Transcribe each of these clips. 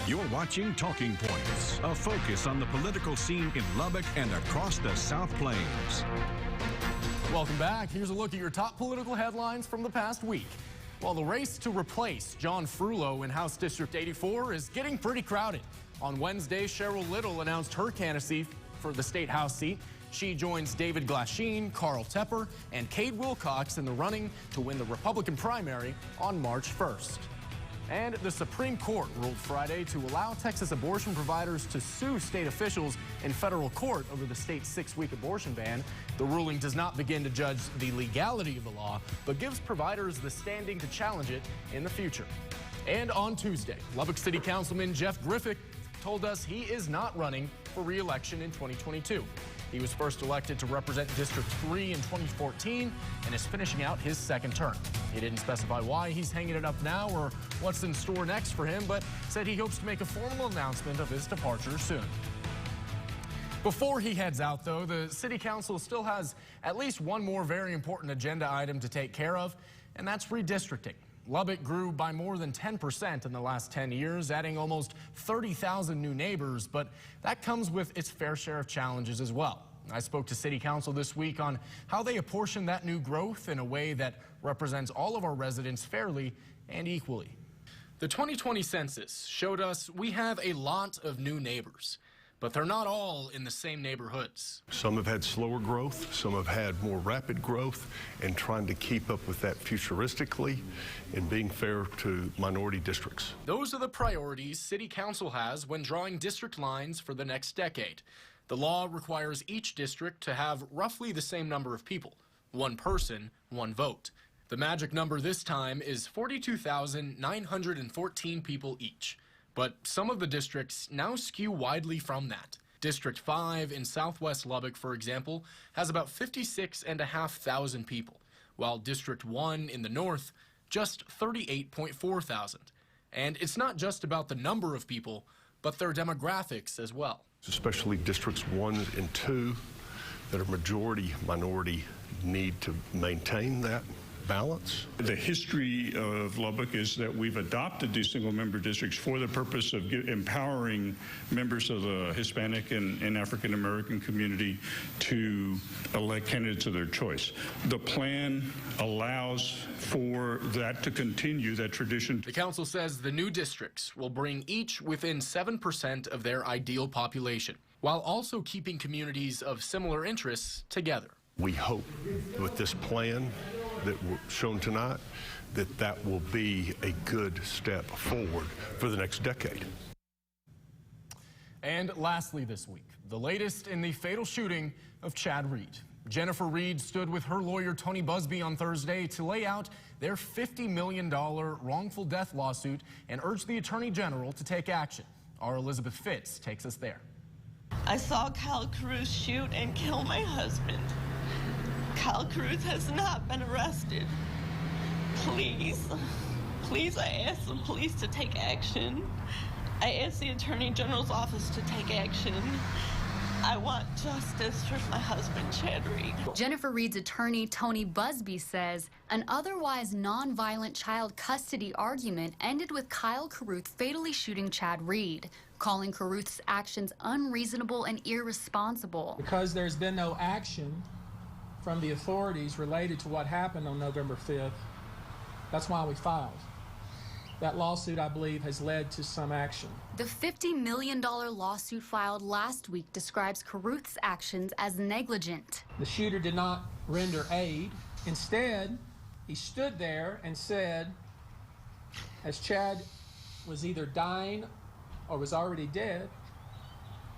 You're watching Talking Points, a focus on the political scene in Lubbock and across the South Plains. Welcome back. Here's a look at your top political headlines from the past week. Well, the race to replace John Frullo in House District 84 is getting pretty crowded. On Wednesday, Cheryl Little announced her candidacy for the state House seat. She joins David Glasheen, Carl Tepper, and Cade Wilcox in the running to win the Republican primary on March 1st. And the Supreme Court ruled Friday to allow Texas abortion providers to sue state officials in federal court over the state's 6-week abortion ban. The ruling does not begin to judge the legality of the law, but gives providers the standing to challenge it in the future. And on Tuesday, Lubbock City Councilman Jeff Griffith told us he is not running for re-election in 2022. He was first elected to represent District 3 in 2014 and is finishing out his second term. He didn't specify why he's hanging it up now or what's in store next for him, but said he hopes to make a formal announcement of his departure soon. Before he heads out, though, the City Council still has at least one more very important agenda item to take care of, and that's redistricting. Lubbock grew by more than 10% in the last 10 years, adding almost 30,000 new neighbors, but that comes with its fair share of challenges as well. I spoke to City Council this week on how they apportion that new growth in a way that represents all of our residents fairly and equally. The 2020 census showed us we have a lot of new neighbors, but they're not all in the same neighborhoods. Some have had slower growth, some have had more rapid growth, and trying to keep up with that futuristically and being fair to minority districts. Those are the priorities City Council has when drawing district lines for the next decade. The law requires each district to have roughly the same number of people, one person, one vote. The magic number this time is 42,914 people each. But some of the districts now skew widely from that. District 5 in southwest Lubbock, for example, has about 56,500 people, while District 1 in the north, just 38.4 thousand. And it's not just about the number of people, but their demographics as well. Especially Districts 1 and 2 that are majority minority need to maintain that balance. The history of Lubbock is that we've adopted these single-member districts for the purpose of empowering members of the Hispanic and African-American community to elect candidates of their choice. The plan allows for that to continue, that tradition. The council says the new districts will bring each within 7% of their ideal population, while also keeping communities of similar interests together. We hope with this plan that we're shown tonight that will be a good step forward for the next decade. And lastly this week, the latest in the fatal shooting of Chad Reed. Jennifer Reed stood with her lawyer Tony Busby on Thursday to lay out their $50 million wrongful death lawsuit and urged the Attorney General to take action. Our Elizabeth Fitz takes us there. I saw Kyle Cruz shoot and kill my husband. Kyle Cruz has not been arrested. Please, I ask the police to take action. I ask the Attorney General's office to take action. I want justice for my husband, Chad Reed. Jennifer Reed's attorney, Tony Busby, says an otherwise nonviolent child custody argument ended with Kyle Carruth fatally shooting Chad Reed, calling Carruth's actions unreasonable and irresponsible. Because there's been no action from the authorities related to what happened on November 5th, that's why we filed. That lawsuit, I believe, has led to some action. The $50 million lawsuit filed last week describes Carruth's actions as negligent. The shooter did not render aid. Instead, he stood there and said, as Chad was either dying or was already dead,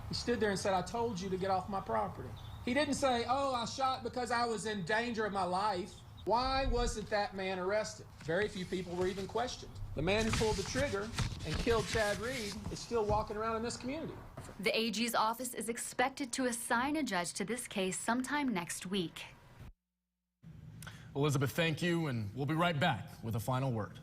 he stood there and said, "I told you to get off my property." He didn't say, "Oh, I shot because I was in danger of my life." Why wasn't that man arrested? Very few people were even questioned. The man who pulled the trigger and killed Chad Reed is still walking around in this community. The AG's office is expected to assign a judge to this case sometime next week. Elizabeth, thank you, and we'll be right back with a final word.